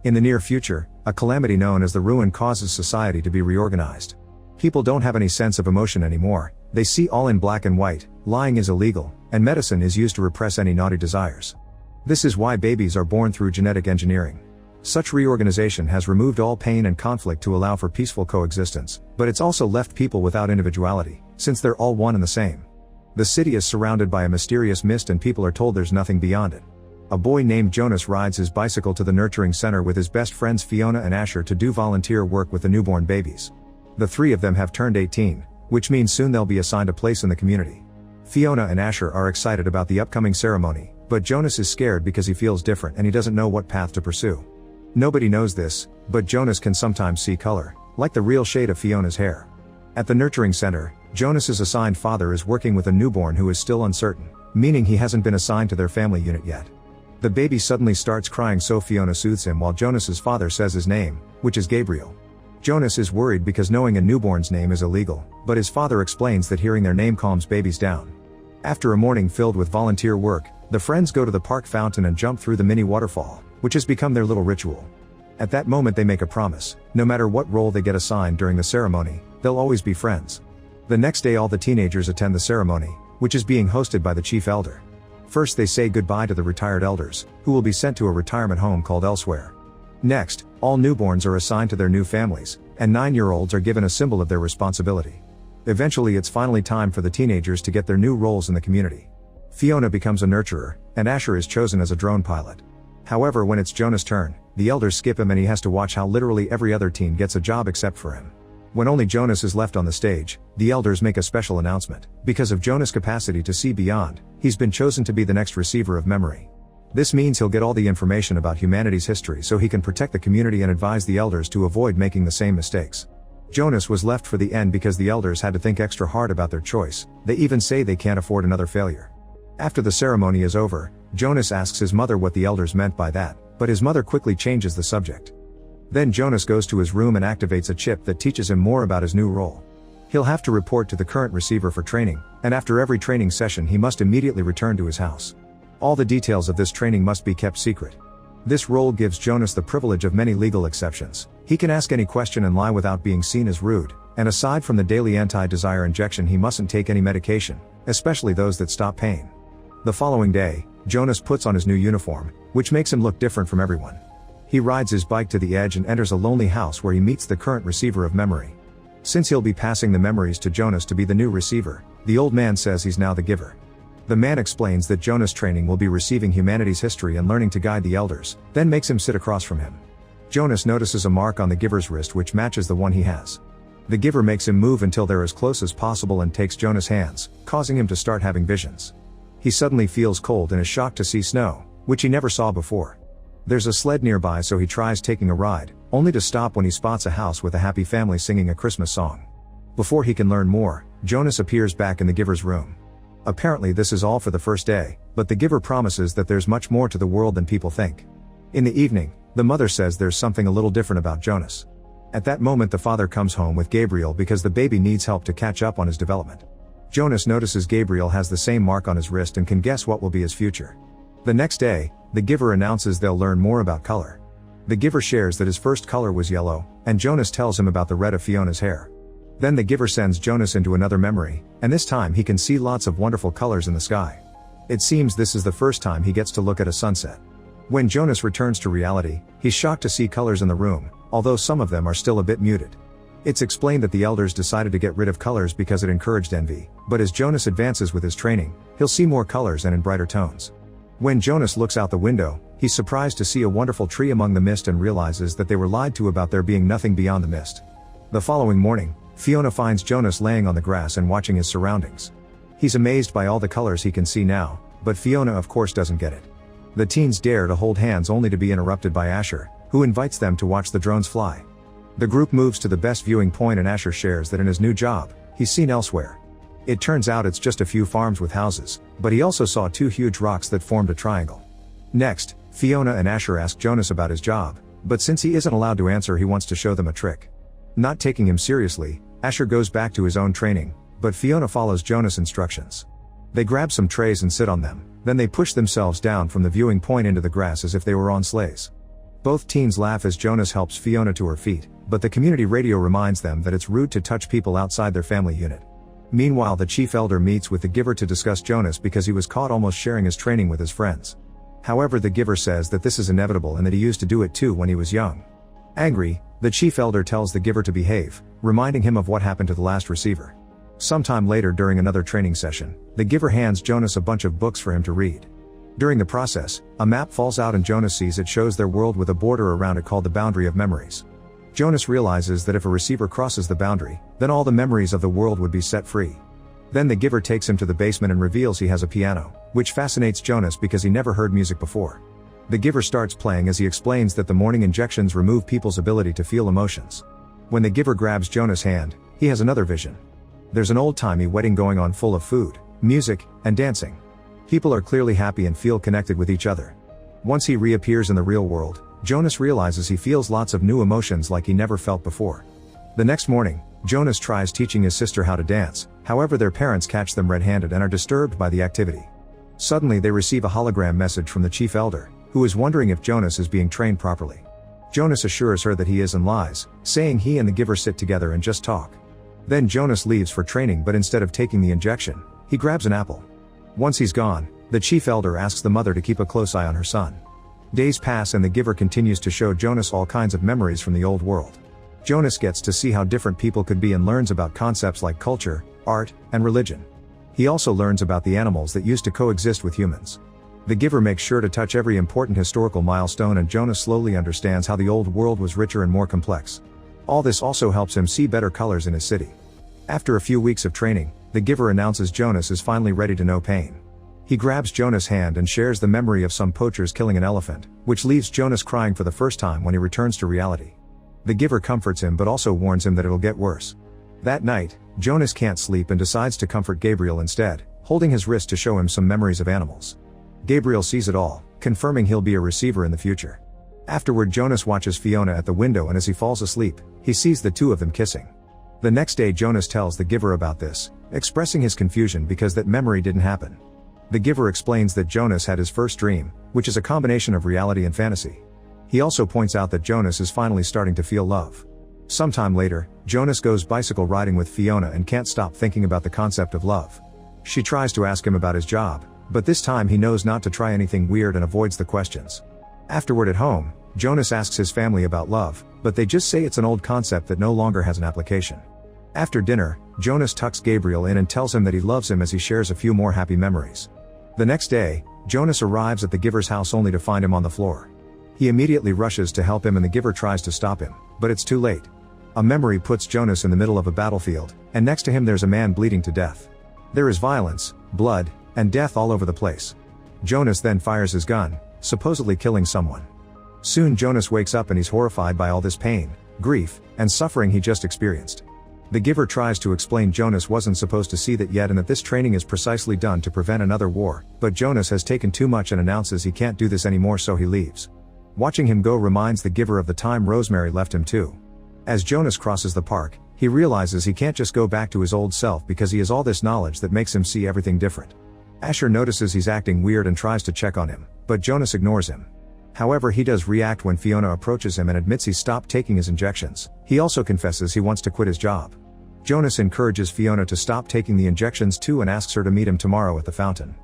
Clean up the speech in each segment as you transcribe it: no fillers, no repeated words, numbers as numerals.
In the near future, a calamity known as the Ruin causes society to be reorganized. People don't have any sense of emotion anymore, they see all in black and white, lying is illegal, and medicine is used to repress any naughty desires. This is why babies are born through genetic engineering. Such reorganization has removed all pain and conflict to allow for peaceful coexistence, but it's also left people without individuality, since they're all one and the same. The city is surrounded by a mysterious mist and people are told there's nothing beyond it. A boy named Jonas rides his bicycle to the nurturing center with his best friends Fiona and Asher to do volunteer work with the newborn babies. The three of them have turned 18, which means soon they'll be assigned a place in the community. Fiona and Asher are excited about the upcoming ceremony, but Jonas is scared because he feels different and he doesn't know what path to pursue. Nobody knows this, but Jonas can sometimes see color, like the real shade of Fiona's hair. At the nurturing center, Jonas's assigned father is working with a newborn who is still uncertain, meaning he hasn't been assigned to their family unit yet. The baby suddenly starts crying, so Fiona soothes him while Jonas's father says his name, which is Gabriel. Jonas is worried because knowing a newborn's name is illegal, but his father explains that hearing their name calms babies down. After a morning filled with volunteer work, the friends go to the park fountain and jump through the mini waterfall, which has become their little ritual. At that moment they make a promise: no matter what role they get assigned during the ceremony, they'll always be friends. The next day all the teenagers attend the ceremony, which is being hosted by the chief elder. First they say goodbye to the retired elders, who will be sent to a retirement home called Elsewhere. Next, all newborns are assigned to their new families, and 9-year-olds are given a symbol of their responsibility. Eventually it's finally time for the teenagers to get their new roles in the community. Fiona becomes a nurturer, and Asher is chosen as a drone pilot. However, when it's Jonas' turn, the elders skip him and he has to watch how literally every other teen gets a job except for him. When only Jonas is left on the stage, the elders make a special announcement. Because of Jonas' capacity to see beyond, he's been chosen to be the next receiver of memory. This means he'll get all the information about humanity's history so he can protect the community and advise the elders to avoid making the same mistakes. Jonas was left for the end because the elders had to think extra hard about their choice. They even say they can't afford another failure. After the ceremony is over, Jonas asks his mother what the elders meant by that, but his mother quickly changes the subject. Then Jonas goes to his room and activates a chip that teaches him more about his new role. He'll have to report to the current receiver for training, and after every training session he must immediately return to his house. All the details of this training must be kept secret. This role gives Jonas the privilege of many legal exceptions. He can ask any question and lie without being seen as rude, and aside from the daily anti-desire injection he mustn't take any medication, especially those that stop pain. The following day, Jonas puts on his new uniform, which makes him look different from everyone. He rides his bike to the edge and enters a lonely house where he meets the current receiver of memory. Since he'll be passing the memories to Jonas to be the new receiver, the old man says he's now the giver. The man explains that Jonas' training will be receiving humanity's history and learning to guide the elders, then makes him sit across from him. Jonas notices a mark on the giver's wrist which matches the one he has. The giver makes him move until they're as close as possible and takes Jonas' hands, causing him to start having visions. He suddenly feels cold and is shocked to see snow, which he never saw before. There's a sled nearby so he tries taking a ride, only to stop when he spots a house with a happy family singing a Christmas song. Before he can learn more, Jonas appears back in the giver's room. Apparently this is all for the first day, but the giver promises that there's much more to the world than people think. In the evening, the mother says there's something a little different about Jonas. At that moment the father comes home with Gabriel because the baby needs help to catch up on his development. Jonas notices Gabriel has the same mark on his wrist and can guess what will be his future. The next day, the giver announces they'll learn more about color. The giver shares that his first color was yellow, and Jonas tells him about the red of Fiona's hair. Then the giver sends Jonas into another memory, and this time he can see lots of wonderful colors in the sky. It seems this is the first time he gets to look at a sunset. When Jonas returns to reality, he's shocked to see colors in the room, although some of them are still a bit muted. It's explained that the elders decided to get rid of colors because it encouraged envy, but as Jonas advances with his training, he'll see more colors and in brighter tones. When Jonas looks out the window, he's surprised to see a wonderful tree among the mist and realizes that they were lied to about there being nothing beyond the mist. The following morning, Fiona finds Jonas laying on the grass and watching his surroundings. He's amazed by all the colors he can see now, but Fiona of course doesn't get it. The teens dare to hold hands only to be interrupted by Asher, who invites them to watch the drones fly. The group moves to the best viewing point and Asher shares that in his new job, he's seen elsewhere. It turns out it's just a few farms with houses, but he also saw 2 huge rocks that formed a triangle. Next, Fiona and Asher ask Jonas about his job, but since he isn't allowed to answer he wants to show them a trick. Not taking him seriously, Asher goes back to his own training, but Fiona follows Jonas' instructions. They grab some trays and sit on them, then they push themselves down from the viewing point into the grass as if they were on sleighs. Both teens laugh as Jonas helps Fiona to her feet, but the community radio reminds them that it's rude to touch people outside their family unit. Meanwhile, the chief elder meets with the giver to discuss Jonas because he was caught almost sharing his training with his friends. However, the giver says that this is inevitable and that he used to do it too when he was young. Angry, the chief elder tells the giver to behave, reminding him of what happened to the last receiver. Sometime later during another training session, the giver hands Jonas a bunch of books for him to read. During the process, a map falls out and Jonas sees it shows their world with a border around it called the Boundary of Memories. Jonas realizes that if a receiver crosses the boundary, then all the memories of the world would be set free. Then the giver takes him to the basement and reveals he has a piano, which fascinates Jonas because he never heard music before. The giver starts playing as he explains that the morning injections remove people's ability to feel emotions. When the giver grabs Jonas' hand, he has another vision. There's an old-timey wedding going on full of food, music, and dancing. People are clearly happy and feel connected with each other. Once he reappears in the real world, Jonas realizes he feels lots of new emotions like he never felt before. The next morning, Jonas tries teaching his sister how to dance, however their parents catch them red-handed and are disturbed by the activity. Suddenly they receive a hologram message from the chief elder, who is wondering if Jonas is being trained properly. Jonas assures her that he is and lies, saying he and the giver sit together and just talk. Then Jonas leaves for training, but instead of taking the injection, he grabs an apple. Once he's gone, the chief elder asks the mother to keep a close eye on her son. Days pass and the giver continues to show Jonas all kinds of memories from the old world. Jonas gets to see how different people could be and learns about concepts like culture, art, and religion. He also learns about the animals that used to coexist with humans. The giver makes sure to touch every important historical milestone and Jonas slowly understands how the old world was richer and more complex. All this also helps him see better colors in his city. After a few weeks of training, the giver announces Jonas is finally ready to know pain. He grabs Jonas' hand and shares the memory of some poachers killing an elephant, which leaves Jonas crying for the first time when he returns to reality. The giver comforts him but also warns him that it'll get worse. That night, Jonas can't sleep and decides to comfort Gabriel instead, holding his wrist to show him some memories of animals. Gabriel sees it all, confirming he'll be a receiver in the future. Afterward, Jonas watches Fiona at the window and as he falls asleep, he sees the two of them kissing. The next day Jonas tells the giver about this, expressing his confusion because that memory didn't happen. The giver explains that Jonas had his first dream, which is a combination of reality and fantasy. He also points out that Jonas is finally starting to feel love. Sometime later, Jonas goes bicycle riding with Fiona and can't stop thinking about the concept of love. She tries to ask him about his job, but this time he knows not to try anything weird and avoids the questions. Afterward at home, Jonas asks his family about love, but they just say it's an old concept that no longer has an application. After dinner, Jonas tucks Gabriel in and tells him that he loves him as he shares a few more happy memories. The next day, Jonas arrives at the giver's house only to find him on the floor. He immediately rushes to help him and the giver tries to stop him, but it's too late. A memory puts Jonas in the middle of a battlefield, and next to him there's a man bleeding to death. There is violence, blood, and death all over the place. Jonas then fires his gun, supposedly killing someone. Soon Jonas wakes up and he's horrified by all this pain, grief, and suffering he just experienced. The giver tries to explain Jonas wasn't supposed to see that yet and that this training is precisely done to prevent another war, but Jonas has taken too much and announces he can't do this anymore, so he leaves. Watching him go reminds the giver of the time Rosemary left him too. As Jonas crosses the park, he realizes he can't just go back to his old self because he has all this knowledge that makes him see everything different. Asher notices he's acting weird and tries to check on him, but Jonas ignores him. However, he does react when Fiona approaches him and admits he stopped taking his injections. He also confesses he wants to quit his job. Jonas encourages Fiona to stop taking the injections too and asks her to meet him tomorrow at the fountain.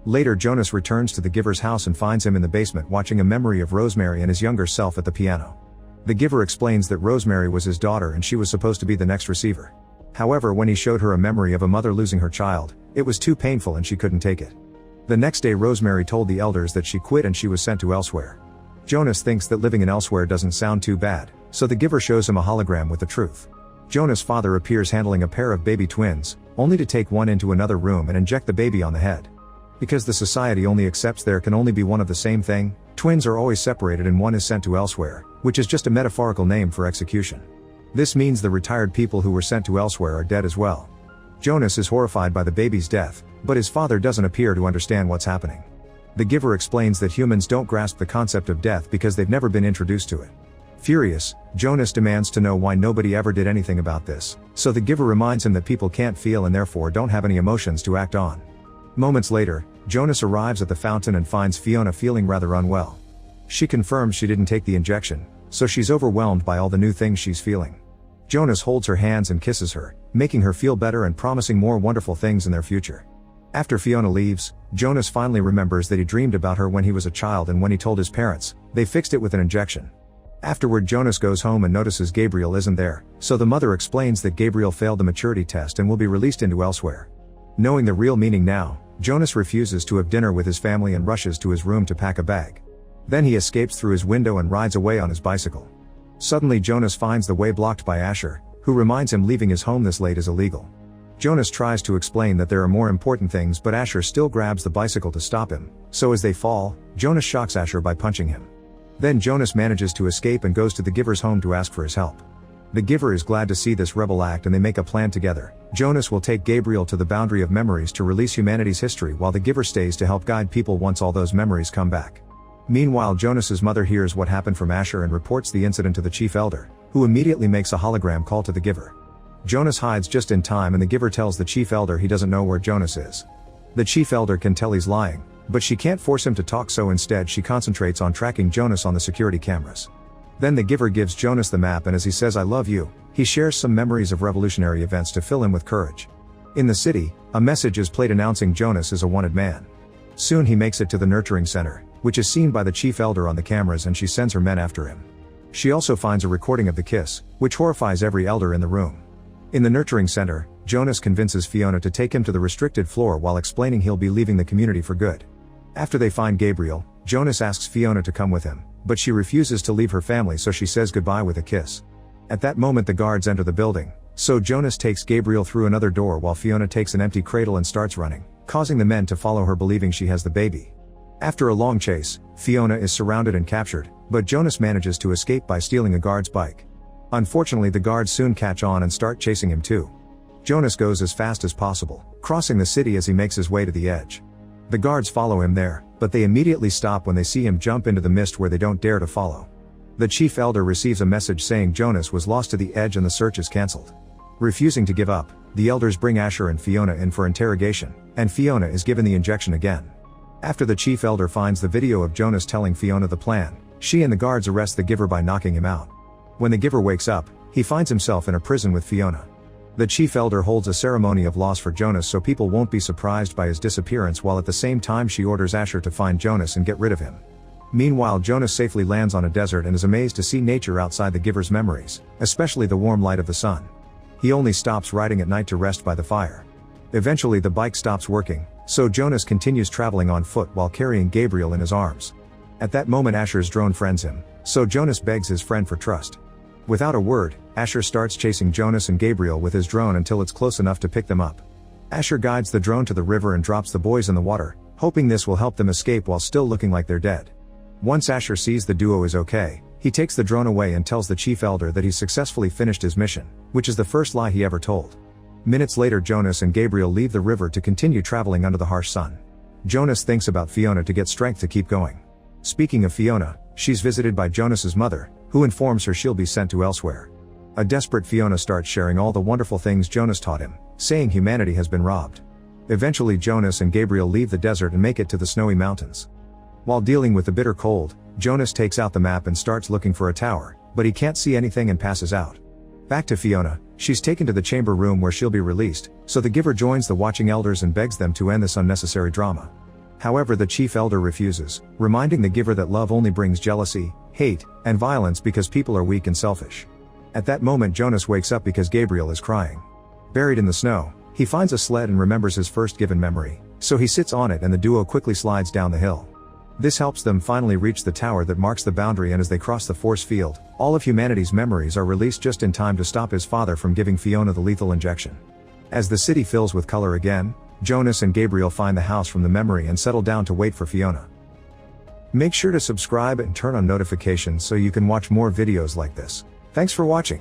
Later, Jonas returns to the giver's house and finds him in the basement watching a memory of Rosemary and his younger self at the piano. The giver explains that Rosemary was his daughter and she was supposed to be the next receiver. However, when he showed her a memory of a mother losing her child, it was too painful and she couldn't take it. The next day Rosemary told the elders that she quit and she was sent to elsewhere. Jonas thinks that living in elsewhere doesn't sound too bad, so the giver shows him a hologram with the truth. Jonas' father appears handling a pair of baby twins, only to take one into another room and inject the baby on the head. Because the society only accepts there can only be one of the same thing, twins are always separated and one is sent to elsewhere, which is just a metaphorical name for execution. This means the retired people who were sent to elsewhere are dead as well. Jonas is horrified by the baby's death, but his father doesn't appear to understand what's happening. The giver explains that humans don't grasp the concept of death because they've never been introduced to it. Furious, Jonas demands to know why nobody ever did anything about this, so the giver reminds him that people can't feel and therefore don't have any emotions to act on. Moments later, Jonas arrives at the fountain and finds Fiona feeling rather unwell. She confirms she didn't take the injection, so she's overwhelmed by all the new things she's feeling. Jonas holds her hands and kisses her, making her feel better and promising more wonderful things in their future. After Fiona leaves, Jonas finally remembers that he dreamed about her when he was a child, and when he told his parents, they fixed it with an injection. Afterward, Jonas goes home and notices Gabriel isn't there, so the mother explains that Gabriel failed the maturity test and will be released into elsewhere. Knowing the real meaning now, Jonas refuses to have dinner with his family and rushes to his room to pack a bag. Then he escapes through his window and rides away on his bicycle. Suddenly Jonas finds the way blocked by Asher, who reminds him leaving his home this late is illegal. Jonas tries to explain that there are more important things, but Asher still grabs the bicycle to stop him, so as they fall, Jonas shocks Asher by punching him. Then Jonas manages to escape and goes to the giver's home to ask for his help. The giver is glad to see this rebel act and they make a plan together. Jonas will take Gabriel to the boundary of memories to release humanity's history, while the giver stays to help guide people once all those memories come back. Meanwhile, Jonas's mother hears what happened from Asher and reports the incident to the chief elder, who immediately makes a hologram call to the giver. Jonas hides just in time and the giver tells the chief elder he doesn't know where Jonas is. The chief elder can tell he's lying, but she can't force him to talk, so instead she concentrates on tracking Jonas on the security cameras. Then the giver gives Jonas the map, and as he says "I love you," he shares some memories of revolutionary events to fill him with courage. In the city, a message is played announcing Jonas is a wanted man. Soon he makes it to the nurturing center, which is seen by the chief elder on the cameras, and she sends her men after him. She also finds a recording of the kiss, which horrifies every elder in the room. In the nurturing center, Jonas convinces Fiona to take him to the restricted floor while explaining he'll be leaving the community for good. After they find Gabriel, Jonas asks Fiona to come with him, but she refuses to leave her family, so she says goodbye with a kiss. At that moment the guards enter the building, so Jonas takes Gabriel through another door while Fiona takes an empty cradle and starts running, causing the men to follow her believing she has the baby. After a long chase, Fiona is surrounded and captured, but Jonas manages to escape by stealing a guard's bike. Unfortunately, the guards soon catch on and start chasing him too. Jonas goes as fast as possible, crossing the city as he makes his way to the edge. The guards follow him there, but they immediately stop when they see him jump into the mist where they don't dare to follow. The chief elder receives a message saying Jonas was lost to the edge and the search is cancelled. Refusing to give up, the elders bring Asher and Fiona in for interrogation, and Fiona is given the injection again. After the chief elder finds the video of Jonas telling Fiona the plan, she and the guards arrest the giver by knocking him out. When the giver wakes up, he finds himself in a prison with Fiona. The chief elder holds a ceremony of loss for Jonas so people won't be surprised by his disappearance, while at the same time she orders Asher to find Jonas and get rid of him. Meanwhile, Jonas safely lands on a desert and is amazed to see nature outside the giver's memories, especially the warm light of the sun. He only stops riding at night to rest by the fire. Eventually the bike stops working, so Jonas continues traveling on foot while carrying Gabriel in his arms. At that moment Asher's drone friends him, so Jonas begs his friend for trust. Without a word, Asher starts chasing Jonas and Gabriel with his drone until it's close enough to pick them up. Asher guides the drone to the river and drops the boys in the water, hoping this will help them escape while still looking like they're dead. Once Asher sees the duo is okay, he takes the drone away and tells the chief elder that he's successfully finished his mission, which is the first lie he ever told. Minutes later, Jonas and Gabriel leave the river to continue traveling under the harsh sun. Jonas thinks about Fiona to get strength to keep going. Speaking of Fiona, she's visited by Jonas's mother, who informs her she'll be sent to elsewhere. A desperate Fiona starts sharing all the wonderful things Jonas taught him, saying humanity has been robbed. Eventually Jonas and Gabriel leave the desert and make it to the snowy mountains. While dealing with the bitter cold, Jonas takes out the map and starts looking for a tower, but he can't see anything and passes out. Back to Fiona, she's taken to the chamber room where she'll be released, so the giver joins the watching elders and begs them to end this unnecessary drama. However, the chief elder refuses, reminding the giver that love only brings jealousy, hate, and violence because people are weak and selfish. At that moment Jonas wakes up because Gabriel is crying. Buried in the snow, he finds a sled and remembers his first given memory, so he sits on it and the duo quickly slides down the hill. This helps them finally reach the tower that marks the boundary, and as they cross the force field, all of humanity's memories are released just in time to stop his father from giving Fiona the lethal injection. As the city fills with color again, Jonas and Gabriel find the house from the memory and settle down to wait for Fiona. Make sure to subscribe and turn on notifications so you can watch more videos like this. Thanks for watching.